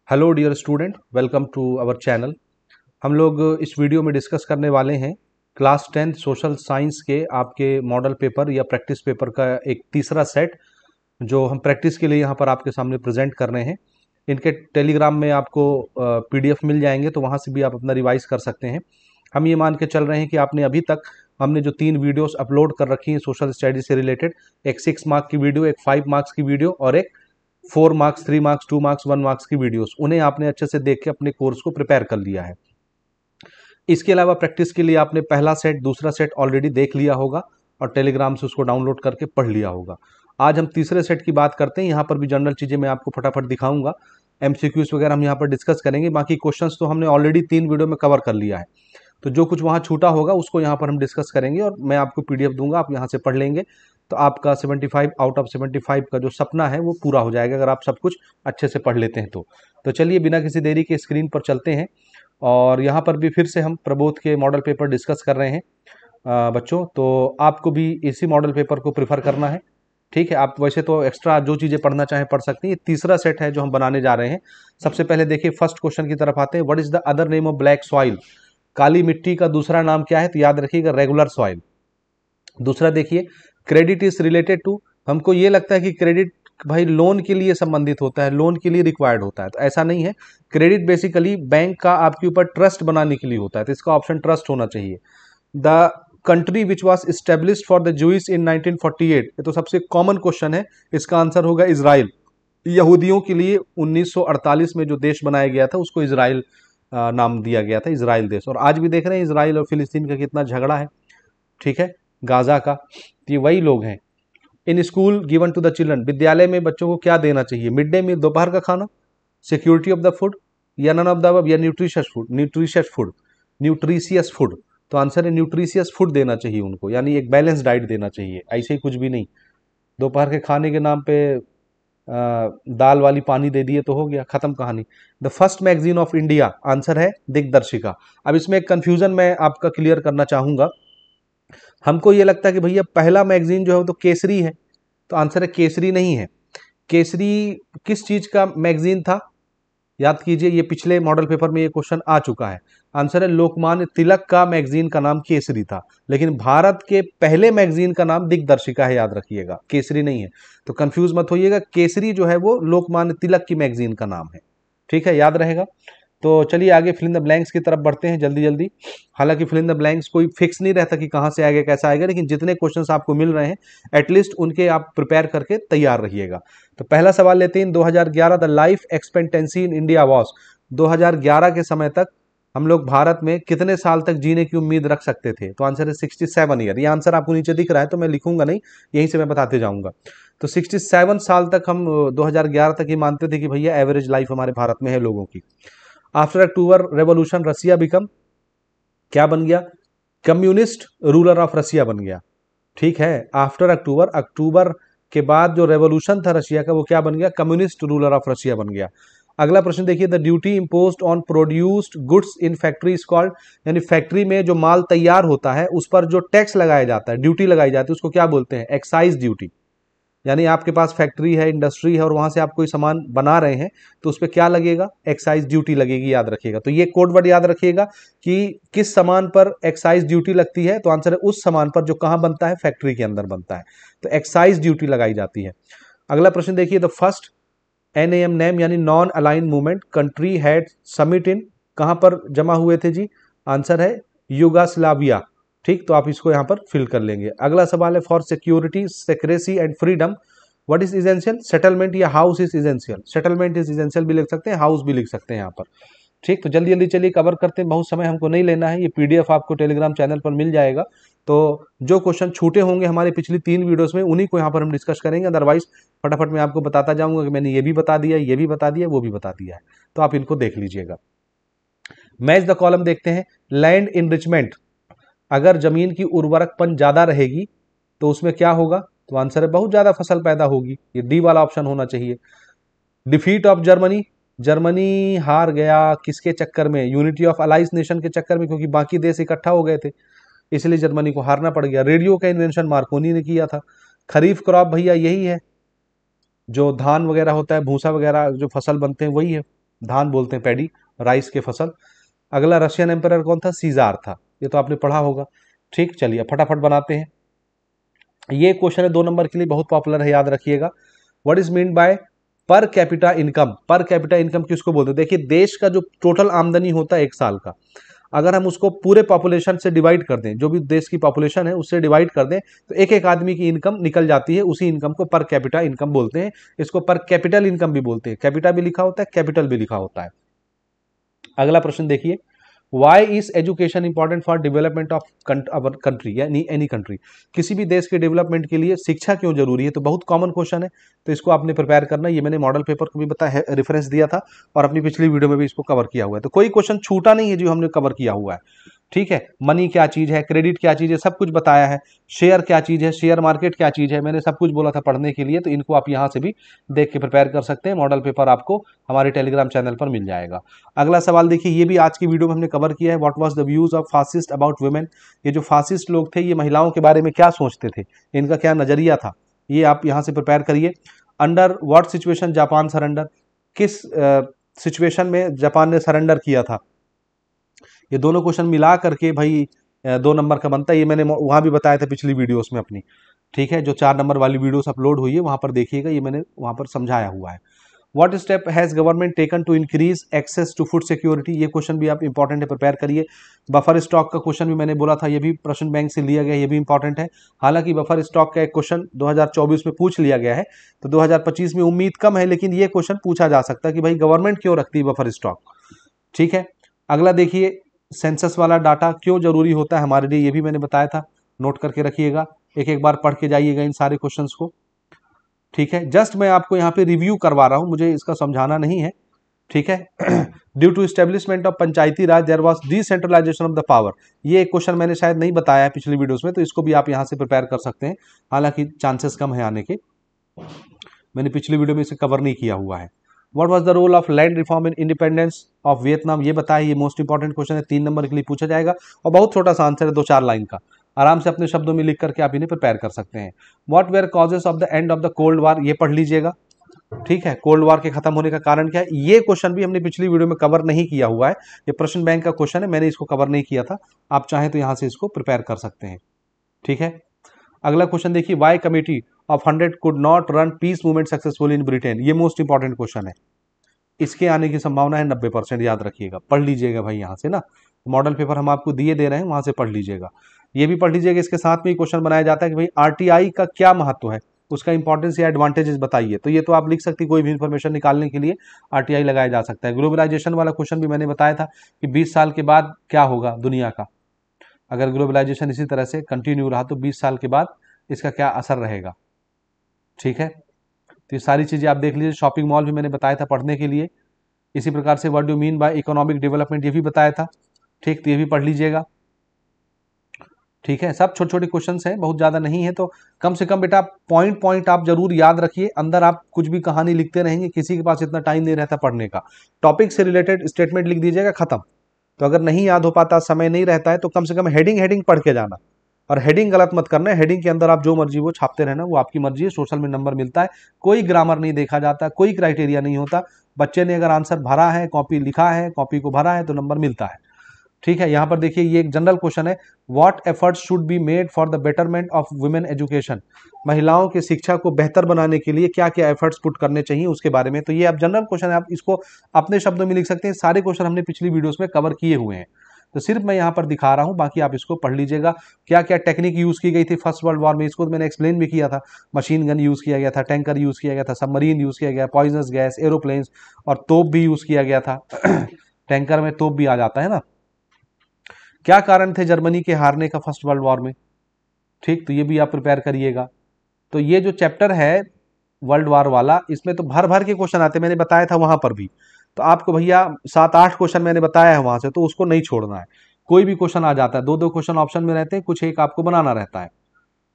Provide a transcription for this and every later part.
Hello dear student, welcome to our channel. हम लोग इस वीडियो में डिस्कस करने वाले हैं क्लास 10 सोशल साइंस के आपके मॉडल पेपर या प्रैक्टिस पेपर का एक तीसरा सेट जो हम प्रैक्टिस के लिए यहाँ पर आपके सामने प्रेजेंट कर रहे हैं। इनके टेलीग्राम में आपको पीडीएफ मिल जाएंगे, तो वहाँ से भी आप अपना रिवाइज कर सकते हैं। हम ये मान के चल रहे हैं कि आपने अभी तक हमने जो 3 वीडियोस अपलोड कर रखी हैं सोशल स्टडी से रिलेटेड, एक 6 मार्क की वीडियो, एक 5 मार्क्स की वीडियो और एक 4 मार्क्स, 3 मार्क्स, 2 मार्क्स, 1 मार्क्स की वीडियोस, उन्हें आपने अच्छे से देख के अपने कोर्स को प्रिपेयर कर लिया है। इसके अलावा प्रैक्टिस के लिए आपने पहला सेट, दूसरा सेट ऑलरेडी देख लिया होगा और टेलीग्राम से उसको डाउनलोड करके पढ़ लिया होगा। आज हम तीसरे सेट की बात करते हैं। यहाँ पर भी जनरल चीज़ें मैं आपको फटाफट दिखाऊंगा, एमसीक्यूज वगैरह हम यहाँ पर डिस्कस करेंगे। बाकी क्वेश्चंस तो हमने ऑलरेडी 3 वीडियो में कवर कर लिया है, तो जो कुछ वहाँ छूटा होगा उसको यहाँ पर हम डिस्कस करेंगे और मैं आपको पीडीएफ दूंगा, आप यहाँ से पढ़ लेंगे तो आपका 75 आउट ऑफ 75 का जो सपना है वो पूरा हो जाएगा, अगर आप सब कुछ अच्छे से पढ़ लेते हैं तो चलिए बिना किसी देरी के स्क्रीन पर चलते हैं। और यहाँ पर भी फिर से हम प्रबोध के मॉडल पेपर डिस्कस कर रहे हैं बच्चों, तो आपको भी इसी मॉडल पेपर को प्रिफर करना है। ठीक है, आप वैसे तो एक्स्ट्रा जो चीज़ें पढ़ना चाहें पढ़ सकते हैं। ये तीसरा सेट है जो हम बनाने जा रहे हैं। सबसे पहले देखिए फर्स्ट क्वेश्चन की तरफ आते हैं। What is the other name of black soil? काली मिट्टी का दूसरा नाम क्या है? तो याद रखिएगा रेगुलर सॉइल। दूसरा देखिए, क्रेडिट इज रिलेटेड टू, हमको ये लगता है कि क्रेडिट भाई लोन के लिए संबंधित होता है, लोन के लिए रिक्वायर्ड होता है, तो ऐसा नहीं है। क्रेडिट बेसिकली बैंक का आपके ऊपर ट्रस्ट बनाने के लिए होता है, तो इसका ऑप्शन ट्रस्ट होना चाहिए। The country which was established for the Jews in 1948, ये तो सबसे कॉमन क्वेश्चन है, इसका आंसर होगा इजराइल। यहूदियों के लिए 1948 में जो देश बनाया गया था उसको इजराइल नाम दिया गया था, इजराइल देश। और आज भी देख रहे हैं इजराइल और फिलिस्तीन का कितना झगड़ा है, ठीक है, गाजा का। तो ये वही लोग हैं। In school given to the children, विद्यालय में बच्चों को क्या देना चाहिए? मिड डे मील, दोपहर का खाना, सिक्योरिटी ऑफ द फूड, या नन ऑफ द अबव, या न्यूट्रिशियस फूड, न्यूट्रिशियस फूड। तो आंसर है न्यूट्रिशियस फूड देना चाहिए उनको, यानी एक बैलेंस डाइट देना चाहिए, ऐसे ही कुछ भी नहीं। दोपहर के खाने के नाम पे दाल वाली पानी दे दिए तो हो गया, खत्म कहानी। The first magazine of India, answer है दिग्दर्शिका। अब इसमें एक कंफ्यूजन मैं आपका क्लियर करना चाहूंगा। हमको ये लगता है कि भैया पहला मैगजीन जो है वो तो केसरी है, तो आंसर है केसरी नहीं है। केसरी किस चीज का मैगजीन था? याद कीजिए, ये पिछले मॉडल पेपर में ये क्वेश्चन आ चुका है। आंसर है लोकमान्य तिलक का मैगजीन का नाम केसरी था, लेकिन भारत के पहले मैगजीन का नाम दिग्दर्शिका है, याद रखिएगा, केसरी नहीं है। तो कंफ्यूज मत होइएगा, केसरी जो है वो लोकमान्य तिलक की मैगजीन का नाम है, ठीक है, याद रहेगा। तो चलिए आगे फिल इन द ब्लैंक्स की तरफ बढ़ते हैं जल्दी जल्दी। हालांकि फिल इन द ब्लैंक्स कोई फिक्स नहीं रहता कि कहाँ से आएगा कैसा आएगा, लेकिन जितने क्वेश्चंस आपको मिल रहे हैं एटलीस्ट उनके आप प्रिपेयर करके तैयार रहिएगा। तो पहला सवाल लेते हैं, 2011 the life expectancy in India was, 2011 के समय तक हम लोग भारत में कितने साल तक जीने की उम्मीद रख सकते थे? तो आंसर है 67 ईयर। ये आंसर आपको नीचे दिख रहा है तो मैं लिखूंगा नहीं, यहीं से मैं बताते जाऊंगा। तो 67 साल तक हम 2011 तक ही मानते थे कि भैया एवरेज लाइफ हमारे भारत में है लोगों की। आफ्टर अक्टूबर रेवोल्यूशन रसिया बिकम, क्या बन गया? कम्युनिस्ट रूलर ऑफ रसिया बन गया, ठीक है। आफ्टर अक्टूबर, अक्टूबर के बाद जो रेवोल्यूशन था रशिया का वो क्या बन गया? कम्युनिस्ट रूलर ऑफ रशिया बन गया। अगला प्रश्न देखिए, the duty imposed on produced goods in factory is called, यानी फैक्ट्री में जो माल तैयार होता है उस पर जो टैक्स लगाया जाता है, ड्यूटी लगाई जाती है, उसको क्या बोलते हैं? Excise duty. यानी आपके पास फैक्ट्री है, इंडस्ट्री है और वहां से आप कोई सामान बना रहे हैं तो उस पर क्या लगेगा? एक्साइज ड्यूटी लगेगी, याद रखिएगा। तो ये कोड वर्ड याद रखिएगा कि किस सामान पर एक्साइज ड्यूटी लगती है, तो आंसर है उस सामान पर जो कहां बनता है? फैक्ट्री के अंदर बनता है, तो एक्साइज ड्यूटी लगाई जाती है। अगला प्रश्न देखिए, द फर्स्ट NAM नैम यानी non align movement country had summit in, कहां पर जमा हुए थे जी? आंसर है युगोस्लाविया, ठीक। तो आप इसको यहां पर फिल कर लेंगे। अगला सवाल है, for security secrecy and freedom what is essential? Settlement या house is essential? Settlement is essential भी लिख सकते हैं, हाउस भी लिख सकते हैं यहाँ पर, ठीक। तो जल्दी जल्दी चलिए कवर करते हैं, बहुत समय हमको नहीं लेना है। ये पीडीएफ आपको टेलीग्राम चैनल पर मिल जाएगा, तो जो क्वेश्चन छूटे होंगे हमारे पिछली 3 वीडियोस में उन्हीं को यहाँ पर हम डिस्कस करेंगे। अदरवाइज फटाफट मैं आपको बताता जाऊंगा कि मैंने ये भी बता दिया, ये भी बता दिया, वो भी बता दिया है, तो आप इनको देख लीजिएगा। मैच द कॉलम देखते हैं। लैंड इनरिचमेंट, अगर जमीन की उर्वरकपन ज्यादा रहेगी तो उसमें क्या होगा? तो आंसर है बहुत ज्यादा फसल पैदा होगी, ये डी वाला ऑप्शन होना चाहिए। डिफीट ऑफ जर्मनी, जर्मनी हार गया किसके चक्कर में? यूनिटी ऑफ अलाइज नेशन के चक्कर में, क्योंकि बाकी देश इकट्ठा हो गए थे इसलिए जर्मनी को हारना पड़ गया। रेडियो का इन्वेंशन मार्कोनी ने किया था। खरीफ क्रॉप भैया यही है, जो धान वगैरह होता है, भूसा वगैरह जो फसल बनते हैं वही है। धान बोलते हैं, पैडी, राइस के फसल। अगला रशियन एम्परर कौन था? सीजार था, ये तो आपने पढ़ा होगा। ठीक, चलिए फटाफट बनाते हैं। ये क्वेश्चन है 2 नंबर के लिए, बहुत पॉपुलर है, याद रखिएगा। What is mean by per capita income? Per capita income किसको बोलते हैं? देखिए, देश का जो टोटल आमदनी होता है एक साल का, अगर हम उसको पूरे पॉपुलेशन से डिवाइड कर दें, जो भी देश की पॉपुलेशन है उससे डिवाइड कर दें, तो एक एक आदमी की इनकम निकल जाती है। उसी इनकम को पर कैपिटा इनकम बोलते हैं। इसको पर कैपिटल इनकम भी बोलते हैं। कैपिटा भी लिखा होता है, कैपिटल भी लिखा होता है। अगला प्रश्न देखिए, why is education important for development of our country या एनी कंट्री? किसी भी देश के डेवलपमेंट के लिए शिक्षा क्यों जरूरी है? तो बहुत कॉमन क्वेश्चन है, तो इसको आपने प्रिपेयर करना। ये मैंने मॉडल पेपर को भी बताया, रेफरेंस दिया था, और अपनी पिछली वीडियो में भी इसको कवर किया हुआ है, तो कोई क्वेश्चन छूटा नहीं है जो हमने कवर किया हुआ है। ठीक है, मनी क्या चीज है, क्रेडिट क्या चीज है, सब कुछ बताया है। शेयर क्या चीज है, शेयर मार्केट क्या चीज है, मैंने सब कुछ बोला था पढ़ने के लिए। तो इनको आप यहां से भी देख के प्रिपेयर कर सकते हैं। मॉडल पेपर आपको हमारे टेलीग्राम चैनल पर मिल जाएगा। अगला सवाल देखिए, ये भी आज की वीडियो में हमने कवर किया है। What was the views of fascist about women? ये जो फासिस्ट लोग थे, ये महिलाओं के बारे में क्या सोचते थे, इनका क्या नजरिया था, ये आप यहां से प्रिपेयर करिए। Under what situation Japan surrender? किस सिचुएशन में जापान ने सरेंडर किया था? ये दोनों क्वेश्चन मिला करके भाई 2 नंबर का बनता है। ये मैंने वहां भी बताया था पिछली वीडियोस में अपनी। ठीक है, जो 4 नंबर वाली वीडियोस अपलोड हुई है वहां पर देखिएगा, ये मैंने वहां पर समझाया हुआ है। What step has government taken to increase access to food security? ये क्वेश्चन भी आप इंपॉर्टेंट है, प्रिपेयर करिए। बफर स्टॉक का क्वेश्चन भी मैंने बोला था, ये भी प्रश्न बैंक से लिया गया, ये भी इंपॉर्टेंट है। हालांकि बफर स्टॉक का एक क्वेश्चन 2024 में पूछ लिया गया है, तो 2025 में उम्मीद कम है, लेकिन ये क्वेश्चन पूछा जा सकता है कि भाई गवर्नमेंट क्यों रखती है बफर स्टॉक। ठीक है, अगला देखिए, सेंसस वाला डाटा क्यों जरूरी होता है हमारे लिए, ये भी मैंने बताया था, नोट करके रखिएगा। एक एक बार पढ़ के जाइएगा इन सारे क्वेश्चंस को। ठीक है, जस्ट मैं आपको यहाँ पे रिव्यू करवा रहा हूँ, मुझे इसका समझाना नहीं है। ठीक है, due to establishment of Panchayati Raj there was decentralisation of the power. ये एक क्वेश्चन मैंने शायद नहीं बताया है पिछली वीडियोस में, तो इसको भी आप यहाँ से प्रिपेयर कर सकते हैं, हालांकि चांसेस कम है आने के। मैंने पिछली वीडियो में इसे कवर नहीं किया हुआ है। What was the role of land reform in independence of Vietnam? ये बताया, ये मोस्ट इंपॉर्टेंट क्वेश्चन है, 3 नंबर के लिए पूछा जाएगा, और बहुत छोटा सा आंसर है, 2-4 लाइन का। आराम से अपने शब्दों में लिख करके आप इन्हें प्रिपेयर कर सकते हैं। What were causes of the end of the cold war? ये पढ़ लीजिएगा। ठीक है, कोल्ड वार के खत्म होने का कारण क्या है? ये क्वेश्चन भी हमने पिछली वीडियो में कवर नहीं किया हुआ है, ये प्रश्न बैंक का क्वेश्चन है, मैंने इसको कवर नहीं किया था। आप चाहें तो यहां से इसको प्रिपेयर कर सकते हैं। ठीक है, अगला क्वेश्चन देखिए, why committee of 100 could not run peace movement successful in Britain? ये मोस्ट इंपॉर्टेंट क्वेश्चन है, इसके आने की संभावना है 90%, याद रखिएगा, पढ़ लीजिएगा भाई यहाँ से ना। मॉडल पेपर हम आपको दिए दे रहे हैं, वहां से पढ़ लीजिएगा। ये भी पढ़ लीजिएगा, इसके साथ में क्वेश्चन बनाया जाता है कि भाई आरटीआई का क्या महत्व है, उसका इंपॉर्टेंस या एडवांटेजेस बताइए। तो ये तो आप लिख सकती, कोई भी इंफॉर्मेशन निकालने के लिए आरटीआई लगाया जा सकता है। ग्लोबलाइजेशन वाला क्वेश्चन भी मैंने बताया था कि 20 साल के बाद क्या होगा दुनिया का, अगर ग्लोबलाइजेशन इसी तरह से कंटिन्यू रहा तो 20 साल के बाद इसका क्या असर रहेगा। ठीक है, तो ये सारी चीजें आप देख लीजिए। शॉपिंग मॉल भी मैंने बताया था पढ़ने के लिए। इसी प्रकार से what do mean by economic development, ये भी बताया था। ठीक, तो ये भी पढ़ लीजिएगा। ठीक है, सब छोटे छोटे क्वेश्चंस हैं, बहुत ज्यादा नहीं है, तो कम से कम बेटा पॉइंट पॉइंट आप जरूर याद रखिए। अंदर आप कुछ भी कहानी लिखते रहेंगे, किसी के पास इतना टाइम नहीं रहता पढ़ने का। टॉपिक से रिलेटेड स्टेटमेंट लिख दीजिएगा, खत्म। तो अगर नहीं याद हो पाता, समय नहीं रहता है, तो कम से कम हेडिंग हेडिंग पढ़ के जाना, और हेडिंग गलत मत करना है। हेडिंग के अंदर आप जो मर्जी वो छापते रहना, वो आपकी मर्जी है। सोशल में नंबर मिलता है, कोई ग्रामर नहीं देखा जाता, कोई क्राइटेरिया नहीं होता। बच्चे ने अगर आंसर भरा है, कॉपी लिखा है, कॉपी को भरा है, तो नंबर मिलता है। ठीक है, यहां पर देखिए, ये एक जनरल क्वेश्चन है, what efforts should be made for the betterment of women education? महिलाओं की शिक्षा को बेहतर बनाने के लिए क्या क्या एफर्ट्स पुट करने चाहिए, उसके बारे में। तो ये आप जनरल क्वेश्चन है, आप इसको अपने शब्दों में लिख सकते हैं। सारे क्वेश्चन हमने पिछली वीडियोस में कवर किए हुए हैं, तो सिर्फ मैं यहाँ पर दिखा रहा हूँ, बाकी आप इसको पढ़ लीजिएगा। क्या क्या टेक्निक यूज की गई थी फर्स्ट वर्ल्ड वॉर में, इसको तो मैंने एक्सप्लेन भी किया था। मशीन गन यूज किया गया था, टैंकर यूज किया गया था, सबमरीन यूज किया गया, पॉइजनस गैस, एरोप्लेन्स, और तोप भी यूज किया गया था। टैंकर में तोप भी आ जाता है ना। क्या कारण थे जर्मनी के हारने का फर्स्ट वर्ल्ड वॉर में? ठीक, तो ये भी आप प्रिपेयर करिएगा। तो ये जो चैप्टर है वर्ल्ड वॉर वाला, इसमें तो भर भर के क्वेश्चन आते हैं, मैंने बताया था वहां पर भी। तो आपको भैया 7-8 क्वेश्चन मैंने बताया है वहां से, तो उसको नहीं छोड़ना है। कोई भी क्वेश्चन आ जाता है, 2-2 क्वेश्चन ऑप्शन में रहते हैं, कुछ एक आपको बनाना रहता है।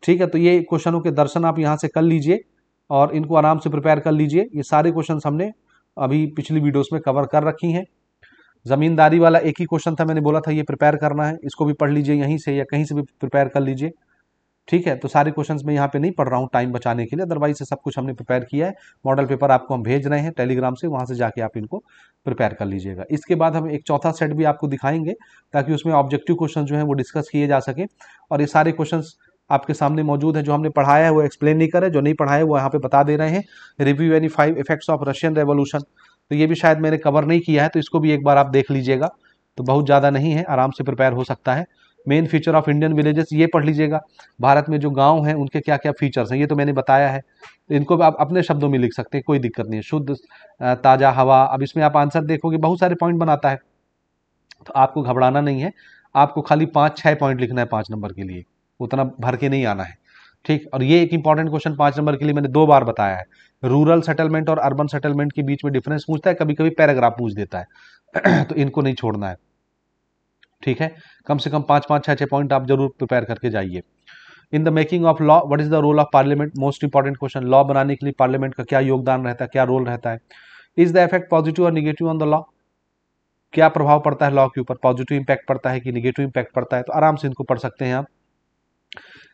ठीक है, तो ये क्वेश्चनों के दर्शन आप यहाँ से कर लीजिए, और इनको आराम से प्रिपेयर कर लीजिए। ये सारे क्वेश्चन हमने अभी पिछली वीडियोस में कवर कर रखी हैं। जमींदारी वाला एक ही क्वेश्चन था, मैंने बोला था ये प्रिपेयर करना है, इसको भी पढ़ लीजिए यहीं से या कहीं से भी प्रिपेयर कर लीजिए। ठीक है, तो सारे क्वेश्चंस मैं यहाँ पे नहीं पढ़ रहा हूँ टाइम बचाने के लिए, अदरवाइज से सब कुछ हमने प्रिपेयर किया है। मॉडल पेपर आपको हम भेज रहे हैं टेलीग्राम से, वहाँ से जाके आप इनको प्रिपेयर कर लीजिएगा। इसके बाद हम एक चौथा सेट भी आपको दिखाएंगे ताकि उसमें ऑब्जेक्टिव क्वेश्चन जो है वो डिस्कस किए जा सके, और ये सारे क्वेश्चन आपके सामने मौजूद है। जो हमने पढ़ाया है वो एक्सप्लेन नहीं करे, जो नहीं पढ़ाया वो यहाँ पे बता दे रहे हैं। Review any 5 effects of Russian revolution, तो ये भी शायद मैंने कवर नहीं किया है, तो इसको भी एक बार आप देख लीजिएगा। तो बहुत ज़्यादा नहीं है, आराम से प्रिपेयर हो सकता है। Main feature of Indian villages ये पढ़ लीजिएगा, भारत में जो गांव हैं उनके क्या क्या फीचर्स हैं, ये तो मैंने बताया है। तो इनको आप अपने शब्दों में लिख सकते हैं, कोई दिक्कत नहीं है। शुद्ध ताज़ा हवा, अब इसमें आप आंसर देखोगे बहुत सारे पॉइंट बनाता है, तो आपको घबराना नहीं है। आपको खाली 5-6 पॉइंट लिखना है 5 नंबर के लिए, उतना भर के नहीं आना है, ठीक। और ये एक इंपॉर्टेंट क्वेश्चन 5 नंबर के लिए मैंने 2 बार बताया है। रूरल सेटलमेंट और अर्बन सेटलमेंट के बीच में डिफरेंस पूछता है, कभी कभी पैराग्राफ पूछ देता है तो इनको नहीं छोड़ना है, ठीक है। कम से कम 5-5, 6-6 पॉइंट आप जरूर प्रिपेयर करके जाइए। In the making of law, what is the role of parliament, most important question. Law बनाने के लिए पार्लियामेंट का क्या योगदान रहता है, क्या रोल रहता है। इज द इफेक्ट पॉजिटिव और निगेटिव ऑन द लॉ, क्या प्रभाव पड़ता है लॉ के ऊपर, पॉजिटिव इंपैक्ट पड़ता है कि निगेटिव इंपैक्ट पड़ता है। तो आराम से इनको पढ़ सकते हैं आप।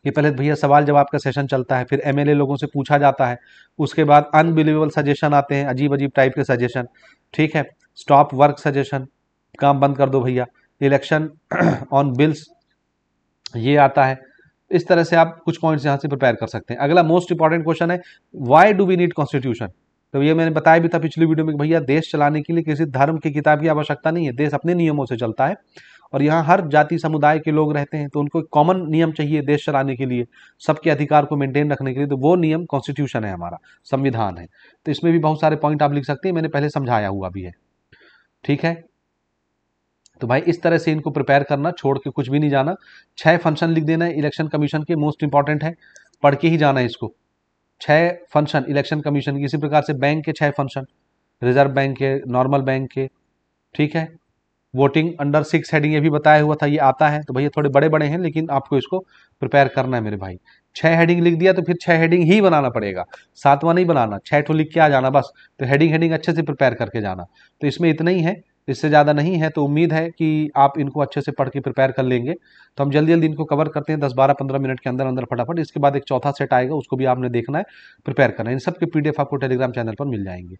ये पहले भैया सवाल जवाब का सेशन चलता है, फिर एमएलए लोगों से पूछा जाता है, उसके बाद अनबिलीवेबल सजेशन आते हैं, अजीब अजीब टाइप के सजेशन, ठीक है। स्टॉप वर्क सजेशन, काम बंद कर दो भैया। इलेक्शन ऑन बिल्स, ये आता है। इस तरह से आप कुछ पॉइंट्स यहाँ से प्रिपेयर कर सकते हैं। अगला मोस्ट इंपॉर्टेंट क्वेश्चन है, why do we need constitution. तो ये मैंने बताया भी था पिछली वीडियो में कि भैया देश चलाने के लिए किसी धर्म की किताब की आवश्यकता नहीं है, देश अपने नियमों से चलता है, और यहाँ हर जाति समुदाय के लोग रहते हैं, तो उनको कॉमन नियम चाहिए देश चलाने के लिए, सबके अधिकार को मेंटेन रखने के लिए। तो वो नियम कॉन्स्टिट्यूशन है, हमारा संविधान है। तो इसमें भी बहुत सारे पॉइंट आप लिख सकते हैं, मैंने पहले समझाया हुआ भी है, ठीक है। तो भाई इस तरह से इनको प्रिपेयर करना, छोड़ के कुछ भी नहीं जाना। 6 फंक्शन लिख देना है इलेक्शन कमीशन के, मोस्ट इंपॉर्टेंट है, पढ़ के ही जाना है इसको। 6 फंक्शन इलेक्शन कमीशन की, इसी प्रकार से बैंक के 6 फंक्शन, रिजर्व बैंक के, नॉर्मल बैंक के, ठीक है। वोटिंग अंडर 6 हेडिंग ये भी बताया हुआ था, ये आता है। तो भैया थोड़े बड़े बड़े हैं, लेकिन आपको इसको प्रिपेयर करना है मेरे भाई। 6 हेडिंग लिख दिया तो फिर 6 हेडिंग ही बनाना पड़ेगा, 7वां नहीं बनाना। 6 ठो लिख के आ जाना बस, तो हेडिंग हेडिंग अच्छे से प्रिपेयर करके जाना। तो इसमें इतना ही है, इससे ज़्यादा नहीं है। तो उम्मीद है कि आप इनको अच्छे से पढ़ के प्रिपेयर कर लेंगे। तो हम जल्दी जल्दी इनको कवर करते हैं 10-12-15 मिनट के अंदर अंदर फटाफट। इसके बाद एक चौथा सेट आएगा, उसको भी आपने देखना है, प्रिपेयर करना है। इन सब के PDF आपको टेलीग्राम चैनल पर मिल जाएंगे।